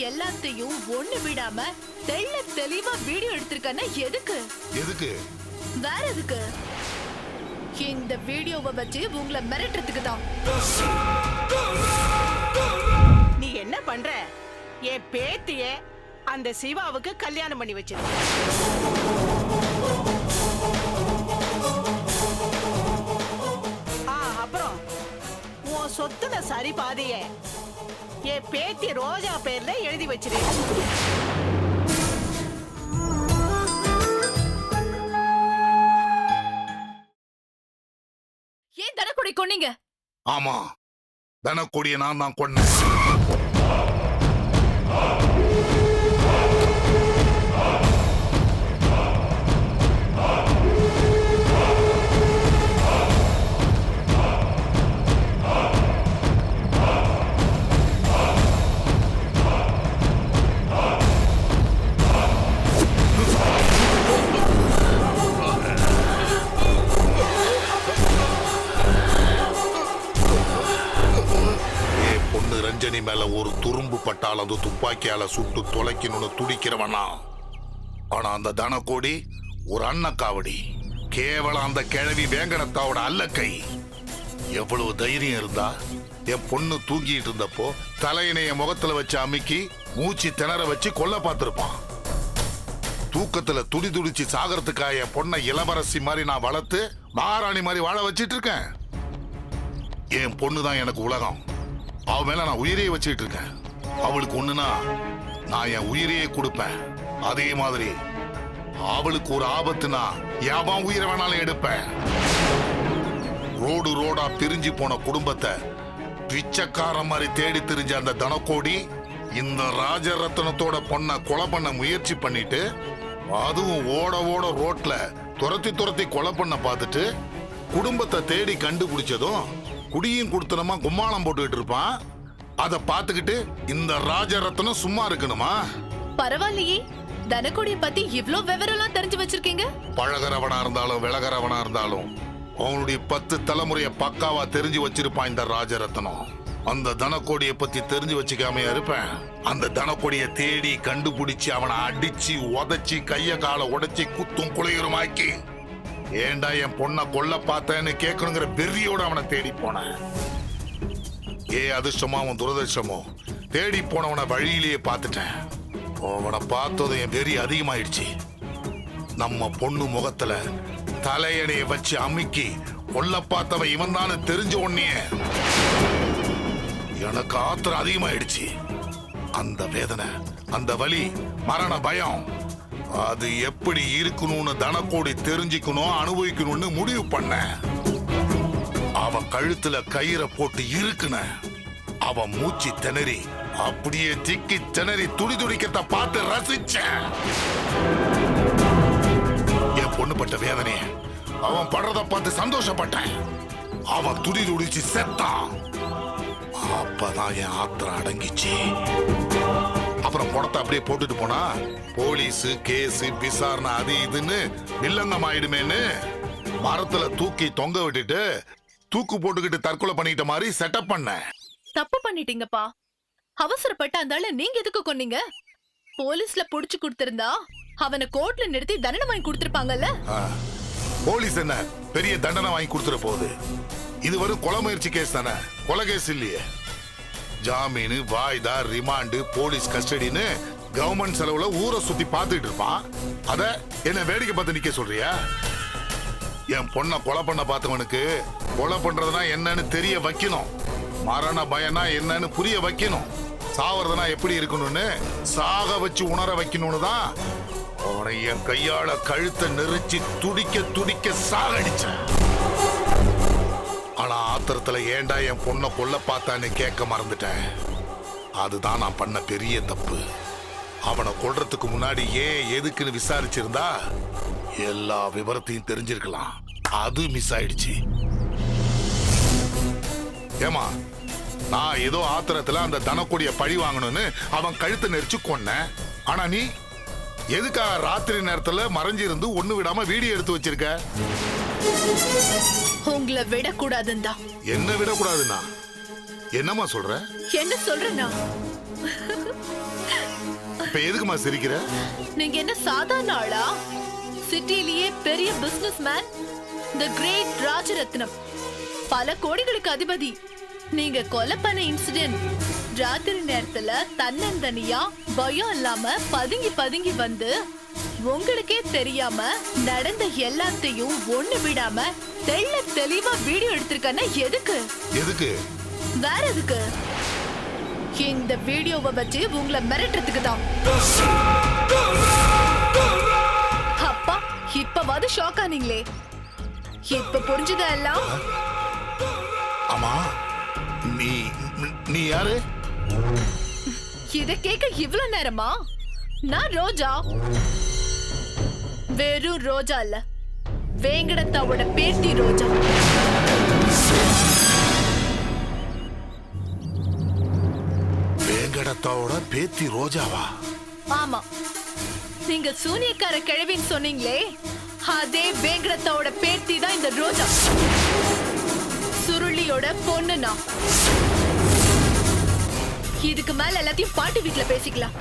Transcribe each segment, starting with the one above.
எல்லாத்தையும் ஒண்ணு விடாம தெள்ள தெளிவா வீடியோ எடுத்திருக்கன்னா எதுக்கு? எதுக்கு? வேற எதுக்கு? இந்த வீடியோவை வச்சு உங்களை மிரட்டுறதுக்கு தான். நீ என்ன பண்ற? என் பேத்திய அந்த சிவாவுக்கு கல்யாணம் பண்ணி வச்சிருக்க. அப்புறம் உன் சொத்துல சரி பாதிய என் பேத்தி ரோஜா பேர்ல எழுதி வச்சிரு. ஏன் தனக்குடி கொன்னீங்க? ஆமா, தனக்குடியை நான் தான் கொன்னேன். ரஞ்சனி மேல ஒரு துரும்பு பட்டால் அந்த துப்பாக்கியால சுட்டு தொலைக்கணும்னு துடிக்கிறவனா. ஆனா அந்த தனக்கோடி ஒரு அன்னக்காவடி. கேவலம் அந்த கிழவி வேங்கடத்தாவோட அல்லக்கை. எவ்வளவு தைரியம் இருந்தா என் பொண்ணு தூங்கிட்டு இருந்தப்போ தலையினைய முகத்துல வச்சு அமுக்கி மூச்சு திணற வச்சு கொல்ல பார்த்திருப்பான். தூக்கத்துல துடி துடிச்சு சாகறதுக்காக என் பொண்ணை இளவரசி மாதிரி நான் வளர்த்து மகாராணி மாதிரி வாழ வச்சிட்டு இருக்கேன். என் பொண்ணுதான் எனக்கு உலகம். அவ மேல நான் உயிரையே வச்சுட்டு இருக்கேன். அவளுக்கு ஒண்ணுனா நான் என் உயிரையே கொடுப்பேன். அதே மாதிரி அவளுக்கு ஒரு ஆபத்துனா எவன் உயிரை வேணாலும் எடுப்பேன். ரோடு ரோடா பிரிஞ்சு போன குடும்பத்தை பிச்சைக்கார மாதிரி தேடி திரிஞ்ச அந்த தனக்கோடி இந்த ராஜரத்னத்தோட பொண்ணை கொலை பண்ண முயற்சி பண்ணிட்டு, அதுவும் ஓட ஓட ரோட்ல துரத்தி துரத்தி கொலை பண்ண பார்த்துட்டு குடும்பத்தை தேடி கண்டுபிடிச்சதும் குடியும் குடுத்தனமா கும்மாளம் போட்டுக்கிட்டு இருப்பான். அத பாத்துக்கிட்டு இந்த ராஜரத்னம் சும்மா இருக்கணுமா? பரவாயில்லையே, தனக்கோடியை பத்தி இவ்ளோ விவரம்லாம் தெரிஞ்சு வச்சிருக்கீங்க. பழகிறவனா இருந்தாலும் விலகிறவனா இருந்தாலும் அவனுடைய 10 தலைமுறைய பக்காவா தெரிஞ்சு வச்சிருப்பான் இந்த ராஜரத்னம். அந்த தனக்கோடிய பத்தி தெரிஞ்சு வச்சுக்காமையா இருப்பேன்? அந்த தனக்கோடிய தேடி கண்டுபிடிச்சு அவனை அடிச்சு உதைச்சி கைய காலை உடைச்சி குத்தும் குலையுறமாக்கி ஏண்டா என் பொண்ணை கொல்ல பார்த்தேன்னு கேட்கணுங்கிற வெறியோட அவனை தேடி போனேன். அதிர்ஷ்டமோ அவன் துரதிர்ஷ்டமோ தேடி போனவனை வழியிலேயே பார்த்துட்டேன். அவனை பார்த்ததும் என் வெறி அதிகமாயிடுச்சு. நம்ம பொண்ணு முகத்துல தலையணைய வச்சு அமுக்கி கொல்ல பார்த்தவன் இவன் தானே தெரிஞ்ச உடனே எனக்கு ஆத்திரம் அதிகமாயிடுச்சு. அந்த வேதனை, அந்த வலி, மரண பயம் அது எப்படி இருக்கணும்னு தனக்கோடி தெரிஞ்சுக்கணும், அனுபவிக்கணும்னு முடிவு பண்ண. அவன் கழுத்துல கயிறை போட்டு இருக்குன. அவன் மூச்சு திணறி அப்படியே திக்கி திணறி துடி துடிக்கத்தை பார்த்து ரசிச்சேன். என் பொண்ணு பட்ட வேதனைய அவன் படுறத பார்த்து சந்தோஷப்பட்டேன். அவன் துடி துடிச்சு செத்தான். அப்பதான் என் ஆத்திரம் அடங்கிச்சு. அப்புறம் படத்தை அப்படியே போட்டுட்டு போனா போலீஸ் கேஸ் விசாரணை அது இதுன்னு வில்லங்கம் ஆயிடுமேன்னு மரத்துல தூக்கி தொங்க விட்டுட்டு தூக்கு போட்டுக்கிட்டு தற்கொலை பண்ணிட்ட மாதிரி செட்டப் பண்ண. தப்பு பண்ணிட்டீங்கப்பா. அவசரப்பட்ட அந்த ஆளு நீங்க எதுக்கு கொன்னீங்க? போலீஸ்ல புடிச்சு கொடுத்திருந்தா அவனை கோர்ட்ல நிறுத்தி தண்டனை வாங்கி கொடுத்திருப்பாங்கல்ல. போலீஸ் என்ன பெரிய தண்டனை வாங்கி கொடுத்துற போகுது? இது வரும் கொலை முயற்சி கேஸ் தானே, கொலை கேஸ் இல்லையே. ஜாமீன், வாய்தா, ரிமாண்டு, போலீஸ் கஸ்டடின்னு கவர்மெண்ட் செலவுல ஊரை சுத்தி பார்த்துட்டு இருப்பான். அத என்ன வேடிக்கை பார்த்து நிக்க சொல்றியா? என் பொண்ணை கொலை பண்ண பார்த்தவனுக்கு கொலை பண்றதுனா என்னன்னு தெரிய வைக்கணும். மரண பயனா என்னன்னு புரிய வைக்கணும். சாவறதுனா எப்படி இருக்கணும்னு சாக வச்சு உணர வைக்கணும்னு தான் அவனை என் கையால கழுத்தை நெரிச்சு துடிக்க துடிக்க சாகடிச்சேன். ஆனா ஆத்திரத்துல ஏண்டா என் பொண்ணை கொல்ல பார்த்தான்னு கேட்க மறந்துட்டேன். அதுதான் நான் பண்ண பெரிய தப்பு. அவனை கொல்றதுக்கு முன்னாடி ஏன் எதுக்குன்னு விசாரிச்சிருந்தா எல்லா விவரத்தையும் தெரிஞ்சிருக்கலாம். அது மிஸ் ஆயிடுச்சு. ஏமா, நான் ஏதோ ஆத்திரத்துல அந்த தனக்கொடிய பழி வாங்கணும்னு அவன் கழுத்தை நெரிச்சு கொன்னேன். ஆனா நீ எதுக்காக ராத்திரி நேரத்துல மறைஞ்சிருந்து ஒண்ணு விடாம வீடியோ எடுத்து வச்சிருக்க? உங்களை விடக்கூடாதுன்னா. என்ன விடக்கூடாதுன்னா என்னமா சொல்ற? என்ன சொல்றேன்னா, இப்ப எதுக்குமா சிரிக்கிற? நீங்க என்ன சாதாரண ஆளா? சிட்டிலேயே பெரிய பிசினஸ் மேன், தி கிரேட் ராஜரத்னம், பல கோடிகளுக்கு அதிபதி. நீங்க கொலை பண்ண இன்சிடென்ட் ராத்திரி நேரத்துல தன்னந்தனியா பயம் இல்லாம பதுங்கி பதுங்கி வந்து உங்களுக்கே தெரியாம நடந்த எல்லாத்தையும் ஒண்ணு விடாம தெள்ள தெளிவா வீடியோ எடுத்திருக்கன்னா எதுக்கு? எதுக்கு? வேற எதுக்கு? இந்த வீடியோவை வச்சு உங்களை மிரட்டுறதுக்கு தான். அப்பா, இப்பவாது ஷாக் ஆனீங்களே, இப்ப புரிஞ்சுதா எல்லாம்? ஆமா, நீ நீ யாரு? இத கேட்க இவ்வளவு நேரமா? நான் ரோஜா. வெறும் ரோஜா இல்ல, வேங்கடத்தாவோட பேத்தி ரோஜா. வேங்கடத்தாவோட பேத்தி ரோஜாவா? ஆமா, நீங்க சூனியக்கார கிழவின்னு சொன்னீங்களே, அதே வேங்கடத்தாவோட பேத்தி தான் இந்த ரோஜா. சுருளியோட பொண்ணு நான். இதுக்கு மேல எல்லாத்தையும் பாட்டி வீட்டுல பேசிக்கலாம்.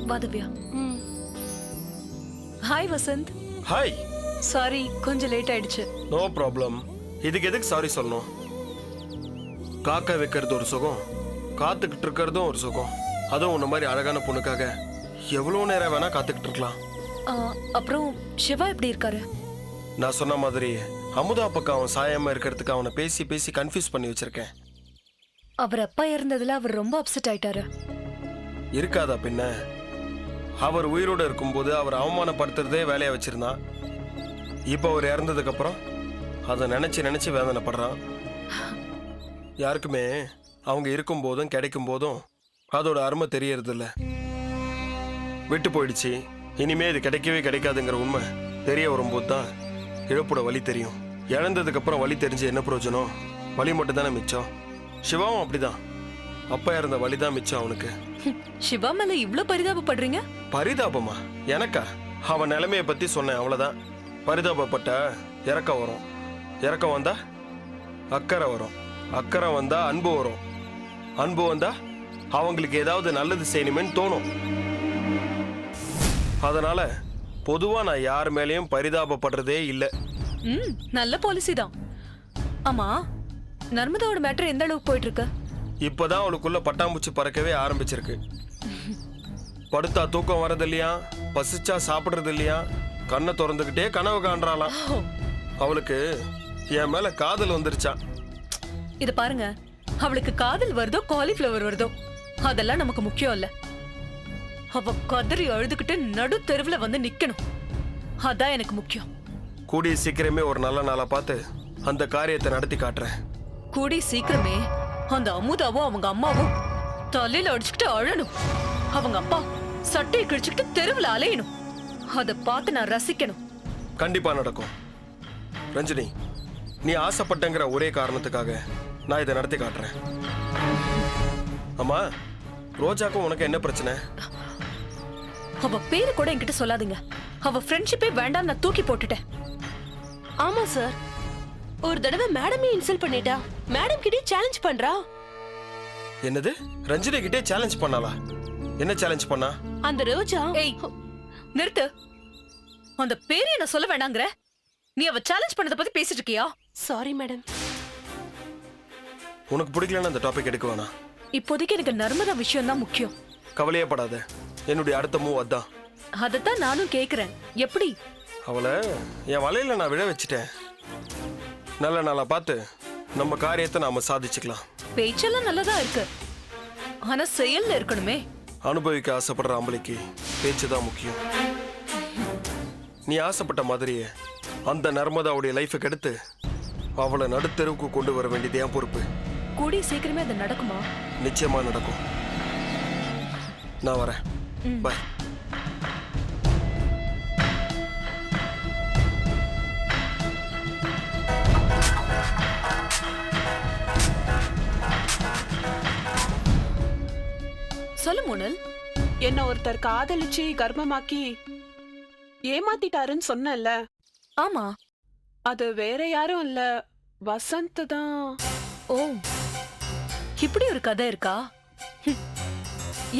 வாதவ்யா. ஹாய் வசந்த். ஹாய். சாரி, கொஞ்சம் லேட் ஆயிடுச்சு. No problem. இதுக்கு எதுக்கு சாரி சொல்லணும்? காக்க வைக்கிறது ஒரு சுகம், காத்துக்கிட்டு இருக்கிறதும் ஒரு சுகம். அதுவும் உன்ன மாதிரி அழகான பொண்ணுக்காக எவ்வளோ நேரம் வேணா காத்துக்கிட்டு இருக்கலாம். அப்புறம் சிவா எப்படி இருக்காரு? நான் சொன்ன மாதிரி அமுதா பக்கம் அவன் சாயாம இருக்கிறதுக்கு அவனை பேசி பேசி கன்ஃபியூஸ் பண்ணி வச்சிருக்கேன். அவர் அப்பா இறந்ததுல அவர் ரொம்ப அப்செட் ஆயிட்டாரு. இருக்காதா பின்ன? அவர் உயிரோடு இருக்கும்போது அவர் அவமானப்படுத்துறதே வேலையா வச்சிருந்தான். இப்போ அவர் இறந்ததுக்கு அப்புறம் அதை நினைச்சு நினைச்சு வேதனைப்படுறான். யாருக்குமே அவங்க இருக்கும் போதும் கிடைக்கும் போதும் அதோட அருமை தெரியறது இல்ல. விட்டு போயிடுச்சு, இனிமே இது கிடைக்கவே கிடைக்காதுங்கிற உண்மை தெரிய வரும்போது தான் இழப்போட வலி தெரியும். இழந்ததுக்கு அப்புறம் வலி தெரிஞ்சு என்ன பிரயோஜனம்? வலி மட்டும் தானே மிச்சம். சிவாவும் அப்படிதான். அப்பா இறந்த வலி தான் மிச்சம் அவனுக்கு. சிவா மேல இவ்ளோ பரிதாபப்படுறீங்க? பரிதாபமா? எனக்கா? அவன் நிலைமையை பத்தி சொன்னேன், அவ்வளவுதான். பரிதாபப்பட்ட இறக்கம் வரும், இறக்கம் வந்தா அக்கறை வரும், அக்கறை வந்தா அன்பு வரும், அன்பு வந்தா அவங்களுக்கு ஏதாவது நல்லது செய்யணுமேன்னு தோணும். அதனால பொதுவா நான் யார் மேலேயும் பரிதாபப்படுறதே இல்லை. நல்ல பாலிசி தான். ஆமா, நர்மதாவோட மேட்டர் எந்த அளவுக்கு போயிட்டு இருக்கு? இப்பதான் அவளுக்குள்ள பட்டாம்பூச்சி பறக்கவே ஆரம்பிச்சிருக்கு. படுத்தா தூக்கம் வர்றது இல்லையா, பசிச்சா சாப்பிடுறது இல்லையா, கண்ணை திறந்துகிட்டே கனவு காண்றாளாம். அவளுக்கு என் மேல காதல் வந்துருச்சா. இத பாருங்க, அவளுக்கு காதல் வருதோ காலிஃபிளவர் வருதோ அதெல்லாம் நமக்கு முக்கியம் இல்ல. அவ கதறி அழுதுகிட்டு நடு தெருவுல வந்து நிக்கணும், அதான் எனக்கு முக்கியம். கூடிய சீக்கிரமே ஒரு நல்ல நாளா பார்த்து அந்த காரியத்தை நடத்தி காட்டுறேன். கூடி சீக்கிரமே அந்த அமுதாவும் அவங்க அம்மாவும் தலையில அடிச்சுக்கிட்டு அழணும். அவங்க அப்பா சட்டையை கிழிச்சுக்கிட்டு தெருவுல அலையணும். அத பார்த்து நான் ரசிக்கணும். கண்டிப்பா நடக்கும். ரஞ்சினி, நீ ஆசைப்பட்டங்கிற ஒரே காரணத்துக்காக நான் இதை நடத்தி காட்டுறேன். அம்மா, ரோஜாக்கும் உனக்கு என்ன பிரச்சனை? அவ பேரு கூட என்கிட்ட சொல்லாதீங்க. அவ ஃப்ரெண்ட்ஷிப்பே வேண்டாம், நான் தூக்கி போட்டுட்டேன். ஆமா சார், ஒரு தடவை மேடமே இன்சல்ட் பண்ணிட்டா. மேடம் கிட்டே சேலஞ்ச் பண்றா. என்னது? ரஞ்சினி கிட்டே சேலஞ்ச் பண்ணாளா? என்ன சேலஞ்ச் பண்ணா? அந்த ரோஜா. ஏய், நிறுத்து. அந்த பேரை நான் சொல்ல வேண்டாங்கற. நீ அவ சேலஞ்ச் பண்ணத பத்தி பேசிட்டு இருக்கியா? Sorry madam. உனக்கு பிடிக்கலன்னா அந்த டாபிக் எடுக்க வேணாம். இப்போதைக்கு எனக்கு நர்மதா விஷயம் தான் முக்கியம். கவலையே படாத, என்னுடைய அடுத்த மூவ் அதான். அதத்தான் நானும் கேக்குறேன். எப்படி? அவளை என் வலையில நான் விழ வச்சுட்டேன். நல்ல நாளா பார்த்து நம்ம காரியத்தை நாம சாதிச்சுக்கலாம். பேச்செல்லாம் நல்லதா இருக்கு, ஆனா செயல்ல இருக்கணுமே. அனுபவிக்க ஆசைப்படுற ஆம்பளைக்கு பேச்சுதான் முக்கியம். நீ ஆசைப்பட்ட மாதிரியே அந்த நர்மதாவுடைய லைஃபை கெடுத்து அவளை நடுத்தெருவுக்கு கொண்டு வர வேண்டியது என் பொறுப்பு. கூடிய சீக்கிரமே அது நடக்குமா? நிச்சயமா நடக்கும். நான் வரேன். பை. சொல்லு மோனல். என்ன ஒருத்தர் காதலிச்சு கர்ப்பமாக்கி ஏமாத்திட்டாருன்னு சொன்னல, ஆமா. அது வேற யாரும் இல்ல, வசந்த் தான். ஓ, இப்படி ஒரு கதை இருக்கா?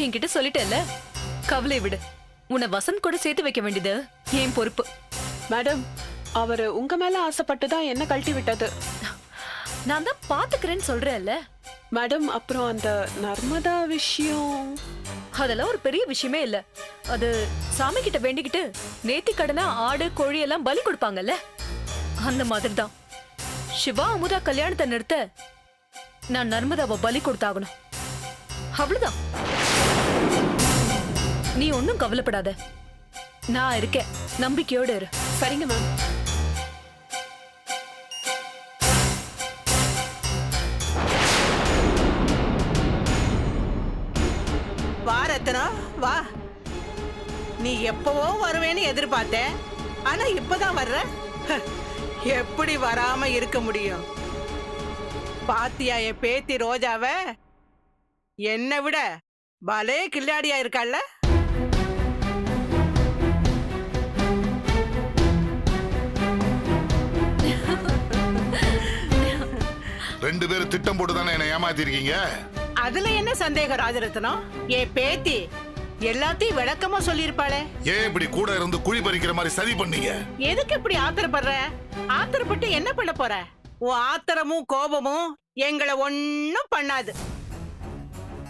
என்கிட்ட சொல்லிட்டேல்ல, கவலை விடு. உன்னை வசந்த் கூட சேர்த்து வைக்க வேண்டியது என் பொறுப்பு. மேடம், அவரு உங்க மேல ஆசைப்பட்டு தான் என்ன கழட்டி விட்டது. நான் தான் பாத்துக்கிறேன்னு சொல்றேன்ல. மேடம், அப்புறம் அந்த நர்மதா விஷயம், அதெல்லாம் ஒரு பெரிய விஷயமே இல்ல. அது சாமி கிட்ட வேண்டிக்கிட்டு நேத்தி கடனா ஆடு கோழி எல்லாம் பலி கொடுப்பாங்கல்ல, அந்த மாதிரி தான். சிவா அமுதா கல்யாணத்தை நிறுத்த நான் நர்மதாவை பலி கொடுத்தாகணும், அவ்வளவுதான். நீ ஒன்னும் கவலைப்படாத, நான் இருக்கேன், நம்பிக்கையோடு இரு. சரிங்க மேம். வா ரத்னம் வா. நீ எப்பவோ வருவேன்னு எதிர்பார்த்தேன், ஆனா இப்பதான் வர்ற. எப்படி வராம இருக்க முடியும்? பாத்தியா என் பேத்தி ரோஜாவ? என்னை விட பலே கில்லாடியா இருக்கால. ரெண்டு பேரும் திட்டம் போட்டு தானே என்ன ஏமாத்திருக்கீங்க. அதுல என்ன சந்தேகம் ராஜரத்னம்? என் பேத்தி எல்லாத்தையும் விளக்கமா சொல்லிருப்பாளே. ஏன் இப்படி கூட இருந்து குழி பறிக்கிற மாதிரி சதி பண்ணீங்க? எதுக்கு இப்படி ஆத்திரப்படுற? ஆத்திரப்பட்டு என்ன பண்ண போற? உன் ஆத்திரமும் கோபமும் எங்களை ஒன்னும் பண்ணாது.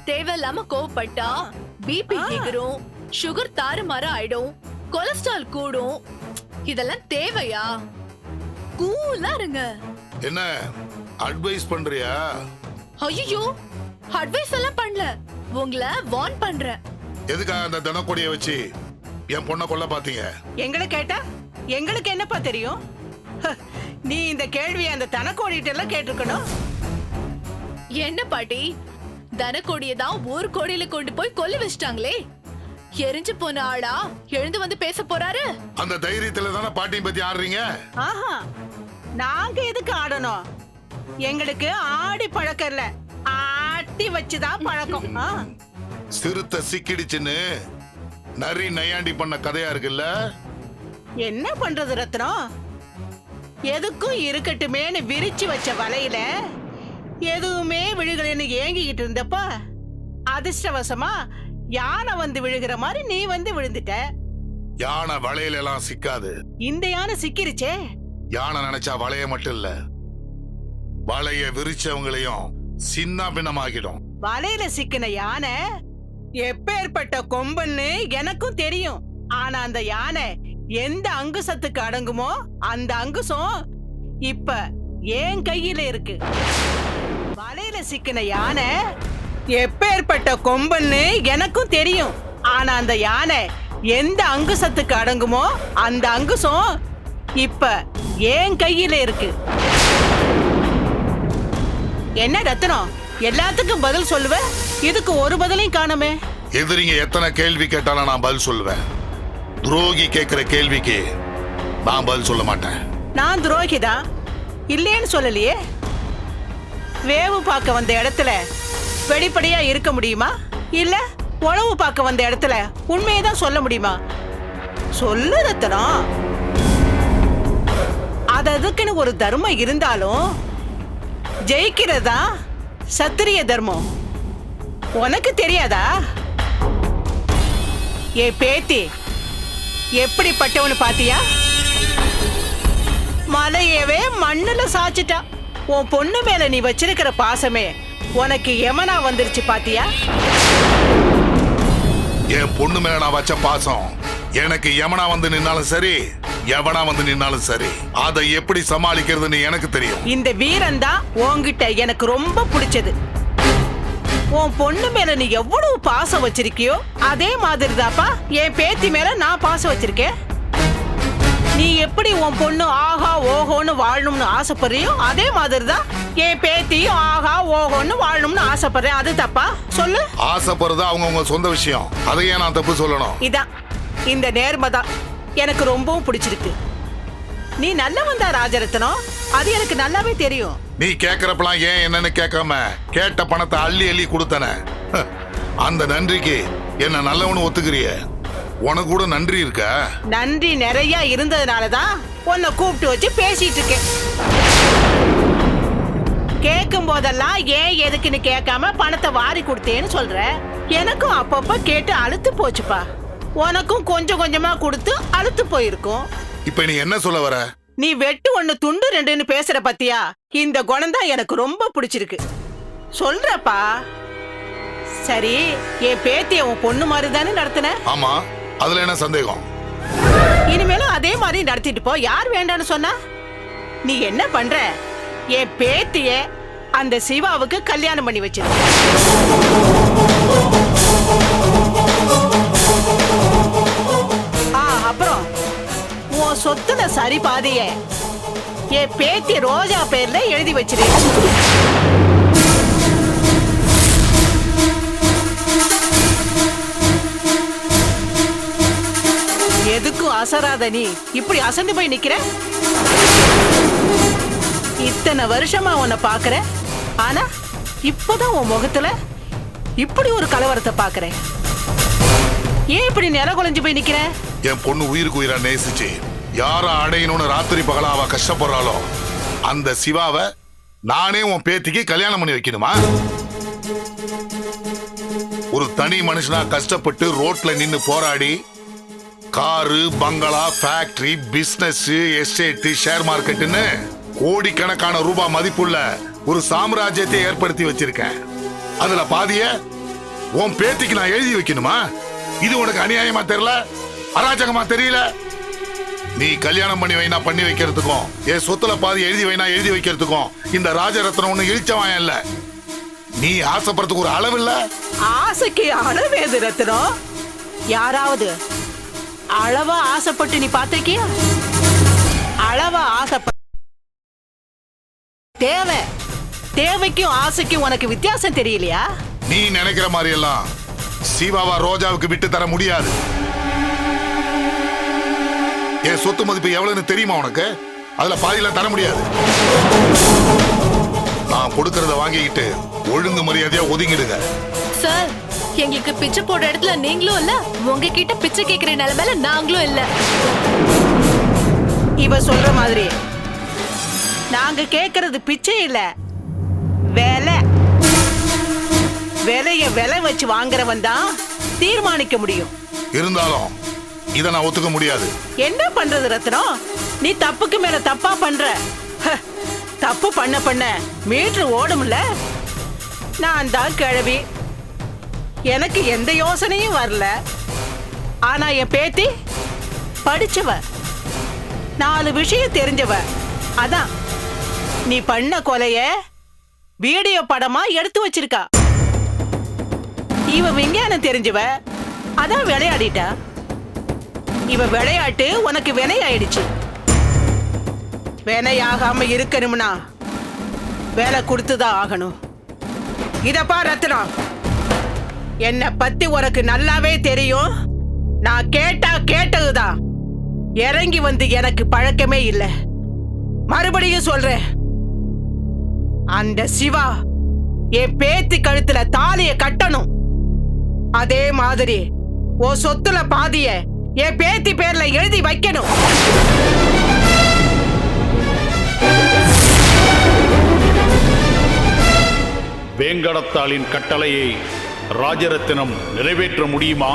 தேவையில்லாம கோவப்பட்டா பிபி எகிரும், சுகர் தாறுமாறு ஆயிடும், கொலஸ்ட்ரால் கூடும். இதெல்லாம் தேவையா? கூலா இருங்க. என்ன அட்வைஸ் பண்றியா? ஐயோ, அட்வைஸ் எல்லாம் பண்ணல, உங்களை வார்ன் பண்றேன். எதுக்காக அந்த தனக்கொடியை வச்சு என் பொண்ணை கொல்ல பாத்தீங்க? எங்களை கேட்டா எங்களுக்கு என்னப்பா தெரியும்? நீ இந்த கேள்வியை அந்த தனக்கோடிட்ட எல்லாம் கேட்டிருக்கணும். என்ன பாட்டி, தனக்கோடியை தான் ஒரு கோடியில கொண்டு போய் கொல்லி வச்சிட்டாங்களே, எரிஞ்சு போன ஆளா எழுந்து வந்து பேச போறாரு? அந்த தைரியத்துல தானே பாட்டியை பத்தி ஆடுறீங்க. ஆஹா, நாங்க எதுக்கு ஆடணும்? எங்களுக்கு ஆடி பழக்கம் இல்ல, ஆட்டி வச்சுதான் பழக்கம். சிறுத்தை சிக்கிடுச்சுன்னு நரி நையாண்டி பண்ண கதையா இருக்குல்ல. என்ன பண்றது ரத்னம்? எதுக்கும் இருக்கட்டுமேன்னு விரிச்சு வச்ச வலையில எதுவுமே விழுகலன்னு ஏங்கிக்கிட்டு இருந்தப்ப அதிர்ஷ்டவசமா யானை வந்து விழுகிற மாதிரி நீ வந்து விழுந்துட்ட. யானை வளையல எல்லாம் சிக்காது. இந்த யானை சிக்கிருச்சே. யானை நினைச்சா வளைய மட்டும் இல்ல, வளைய விரிச்சவங்களையும் சின்ன பின்னமாகிடும். வலையில சிக்கின யானை எப்பேற்பட்ட கொம்பன்னு எனக்கும் தெரியும். ஆனா அந்த யானை எந்த அங்குசத்துக்கு அடங்குமோ அந்த அங்குசம் இப்ப என் கையில இருக்கு. வலையில சிக்கின யானை எப்பேற்பட்ட கொம்பன்னு எனக்கும் தெரியும். ஆனா அந்த யானை எந்த அங்குசத்துக்கு அடங்குமோ அந்த அங்குசம் இப்ப என் கையில இருக்கு. என்ன ரத்னம், எல்லாத்துக்கும் பதில் சொல்லுவ, இதுக்கு ஒரு பதிலையும் காணுமே. எதிரிங்க எத்தனை கேள்வி கேட்டாலும் நான் பதில் சொல்லுவேன். துரோகி கேட்கிற கேள்விக்கு நான் பதில் சொல்ல மாட்டேன். நான் துரோகிதான் இல்லையேன்னு சொல்லலையே. வேவு பார்க்க வந்த இடத்துல வெளிப்படையா இருக்க முடியுமா? இல்ல உழவு பார்க்க வந்த இடத்துல உண்மையை தான் சொல்ல முடியுமா? சொல்லு ரத்னம். அதுக்குன்னு ஒரு தர்மம் இருந்தாலும் ஜெயிக்கிறதா சத்திரிய தர்மம். உனக்கு தெரியாதா? ஏ பேத்தி எப்படிப்பட்டவனு பாத்தியா? மலையவே மண்ணுல சாச்சிட்டா. உன் பொண்ணு மேல நீ வச்சிருக்கிற பாசமே உனக்கு எமனா வந்துருச்சு பாத்தியா? என் பொண்ணு மேல நான் வச்ச பாசம் எனக்கு எமனா வந்து நின்னாலும் சரி, எவனா வந்து நின்னாலும் சரி, அதை எப்படி சமாளிக்கிறதுன்னு எனக்கு தெரியும். இந்த வீரன் தான் உன்கிட்ட எனக்கு ரொம்ப பிடிச்சது. உன் பொண்ணு மேல நீ எவ்வளவு பாசம் வச்சிருக்கியோ அதே மாதிரி தாப்பா என் பேத்தி மேல நான் பாசம் வச்சிருக்கேன். நீ எப்படி உன் பொண்ணு ஆஹா ஓஹோன்னு வாழணும்னு ஆசைப்படுறியோ அதே மாதிரி தான் என் பேத்தியும் ஆஹா ஓஹோன்னு வாழணும்னு ஆசைப்படுறேன். அது தப்பா? சொல்லு. ஆசைப்படுறது அவங்கவுங்க சொந்த விஷயம், அதையே நான் தப்பு சொல்லணும்? இதான் இந்த நேர்மை தான் எனக்கு ரொம்பவும் பிடிச்சிருக்கு. நீ நல்லவன் தான் ராஜரத்னம், அது எனக்கு நல்லாவே தெரியும். நீ கேக்குறப்பெல்லாம் ஏன் என்னன்னு கேட்காம கேட்ட பணத்தை அள்ளி அள்ளி கொடுத்தன. அந்த நன்றிக்கு என்ன நல்லவனு ஒத்துக்கிறிய? உனக்கு கூட நன்றி இருக்கா? நன்றி நிறைய இருந்ததுனாலதான் உன்னை கூப்பிட்டு வச்சு பேசிட்டு இருக்கேன். கேட்கும் போதெல்லாம் ஏன் எதுக்குன்னு கேட்காம பணத்தை வாரி கொடுத்தேன்னு சொல்ற. எனக்கும் அப்பப்ப கேட்டு அழுத்து போச்சுப்பா. உனக்கும் கொஞ்சம் கொஞ்சமா கொடுத்து அழுத்து போயிருக்கும். இப்ப நீ என்ன சொல்ல வர? நீ வெட்டு ஒண்ணு துண்டு ரெண்டுன்னு பேசுற பத்தியா? இந்த குணம் தான் எனக்கு ரொம்ப பிடிச்சிருக்கு. சொல்றப்பா. சரி, என் பேத்திய உன் பொண்ணு மாதிரி தானே நடத்தின? ஆமா, அதுல என்ன சந்தேகம்? இனிமேலும் அதே மாதிரி நடத்திட்டு போ. யார் வேண்டான்னு சொன்னா? நீ என்ன பண்ற? என் பேத்திய அந்த சிவாவுக்கு கல்யாணம் பண்ணி வச்சிரு. அப்புறம் உன் சொத்துல சரி பாதிய என் பேத்தி ரோஜா பேர்ல எழுதி வச்சிரு. எதுக்கும் அசராத நீ இப்படி அசந்து போய் நிக்கிற? இத்தனை வருஷமா உன்னை பாக்குற, ஆனா இப்பதான் உன் முகத்துல இப்படி ஒரு கலவரத்தை பாக்குறேன். ஏன் இப்படி நில குலைஞ்சு போய் நிக்கிற? என் பொண்ணு உயிருக்கு உயிரா நேசிச்சு யார அடையணும்னு ராத்திரி பகலா அவ கஷ்டப்படுறாளோ அந்த சிவாவை நானே உன் பேத்திக்கு கல்யாணம் பண்ணி வைக்கணுமா? ஒரு தனி மனுஷனா கஷ்டப்பட்டு ரோட்ல நின்னு போராடி காரு, பங்களா, ஃபேக்டரி, பிசினஸ், எஸ்டேட், ஷேர் மார்க்கெட்னு கோடிக்கணக்கான ரூபாய் மதிப்புள்ள ஒரு சாம்ராஜ்யத்தை ஏற்படுத்தி வச்சிருக்கேன். அதுல பாதிய உன் பேத்திக்கு நான் எழுதி வைக்கணுமா? இது உனக்கு அநியாயமா தெரியல? அராஜகமா தெரியல? நீ கல்யாணம் பண்ணி வைனா பண்ணி வைக்கிறதுக்கும் என் சொத்துல பாதி எழுதி வைனா எழுதி வைக்கிறதுக்கும் இந்த ராஜரத்னம் ஒண்ணு இழிச்சவாயம் இல்ல. நீ ஆசைப்படுறதுக்கு ஒரு அளவு இல்ல? ஆசைக்கு அளவு எது ரத்னம்? யாராவது அளவா ஆசைப்பட்டு நீ பார்த்திருக்கியா? அளவா ஆசைப்ப தேவை, தேவைக்கும் ஆசைக்கும் உனக்கு வித்தியாசம் தெரியலையா? நீ நினைக்கிற மாதிரி எல்லாம் சிவாவா ரோஜாவுக்கு விட்டு தர முடியாது. என் சொத்து மதிப்பு எவ்வளவுன்னு தெரியுமா உனக்கு? அதுல பாதியில தர முடியாது. நான் கொடுக்கறத வாங்கிக்கிட்டு ஒழுங்கு மரியாதையா ஒதுங்கிடுங்க. சார், எங்களுக்கு பிச்சை போட இடத்துல நீங்களும் இல்ல, உங்ககிட்ட பிச்சை கேட்கிற நிலைமையில நாங்களும் இல்ல. இவ சொல்ற மாதிரி நாங்க கேக்குறது பிச்சை இல்ல, வேலை. விலைய விலை வச்சு வாங்குறவன் தான் தீர்மானிக்க முடியும். இருந்தாலும் இத நான் ஒத்துக்க முடியாது. என்ன பண்றது ரத்னம்? நீ தப்புக்கு மேல தப்பா பண்ற. தப்பு பண்ண மீட்டர் ஓடும்ல. நான் தான் கிழவி, எனக்கு எந்த யோசனையும் வரல. ஆனா என் பேத்தி படிச்சவ, 4 விஷயம் தெரிஞ்சவ. அதான் நீ பண்ண கொலைய வீடியோ படமா எடுத்து வச்சிருக்கா. இவ விஞ்ஞானம் தெரிஞ்சவ, அதான் விளையாடிட்டா. இவ விளையாட்டு உனக்கு வினையாயிடுச்சு. வினையாகாம இருக்கணும்னா வேலை கொடுத்துதான் ஆகணும். இதப்பா ரத்னம், என்னை பத்தி உனக்கு நல்லாவே தெரியும். நான் கேட்டா கேட்டதுதான். இறங்கி வந்து எனக்கு பழக்கமே இல்லை. மறுபடியும் சொல்றேன், அந்த சிவா என் பேத்தி கழுத்துல தாலிய கட்டணும். அதே மாதிரி ஓ சொத்துல பாதிய என் பேத்தி பேர்ல எழுதி வைக்கணும். வேங்கடத்தாளின் கட்டளையை ராஜரத்தினம் நிறைவேற்ற முடியுமா?